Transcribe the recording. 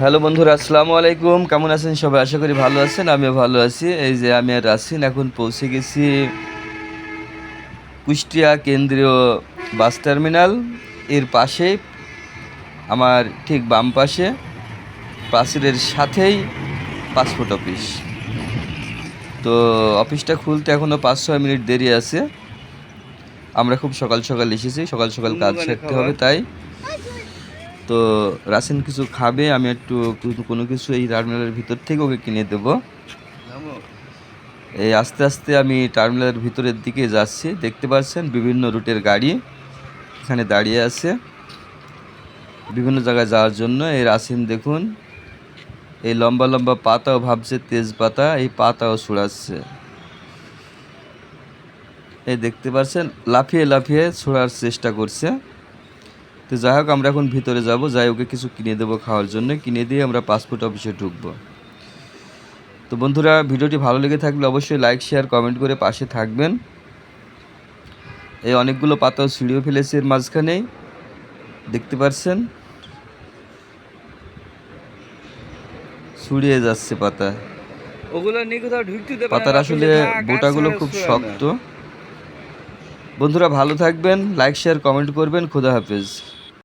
Hello বন্ধুরা, আসসালামু আলাইকুম। কেমন আছেন সবাই? আশা করি ভালো আছেন। আমিও ভালো আছি। এই যে আমি আর রাসিন এখন পৌঁছে গেছি কুষ্টিয়া কেন্দ্রীয় বাস টার্মিনাল। এর পাশেই আমার ঠিক বাম পাশে প্রাচীরের সাথেই পাসপোর্ট অফিস। তো অফিসটা খুলতে এখনও 5-6 মিনিট দেরি আছে। আমরা খুব সকাল সকাল এসেছি, সকাল সকাল কাজ সারতে হবে তাই। তো রাসিন কিছু খাবে, আমি একটু কোনো কিছু এই টার্মিনালের ভিতর থেকে ওকে কিনে দেবো। এই আস্তে আস্তে আমি টার্মিনালের ভিতরের দিকে যাচ্ছি। দেখতে পাচ্ছেন বিভিন্ন রুটের গাড়ি এখানে দাঁড়িয়ে আছে বিভিন্ন জায়গায় যাওয়ার জন্য। এই রাসিন দেখুন, এই লম্বা লম্বা পাতাও ভাবছে তেজপাতা, এই পাতাও ছুড়াচ্ছে। এই দেখতে পাচ্ছেন লাফিয়ে লাফিয়ে ছোড়ার চেষ্টা করছে। তো যাই হোক, আমরা এখন ভিতরে যাব, যাই ওকে কিছু কিনে দেবো খাওয়ার জন্য, কিনে দিয়ে আমরা পাসপোর্ট অফিসে ঢুকবো। তো বন্ধুরা, ভিডিওটি ভালো লেগে থাকলে অবশ্যই লাইক শেয়ার কমেন্ট করে পাশে থাকবেন। এই অনেকগুলো পাতাও ছিঁড়েও ফেলেছে এর মাঝখানেই, দেখতে পাচ্ছেন ছুড়িয়ে যাচ্ছে পাতা। ওগুলো নিয়ে কোথাও ঢুকতে দেবে না, পাতার আসলে বোটাগুলো খুব শক্ত। বন্ধুরা ভালো থাকবেন, লাইক শেয়ার কমেন্ট করবেন। খোদা হাফেজ।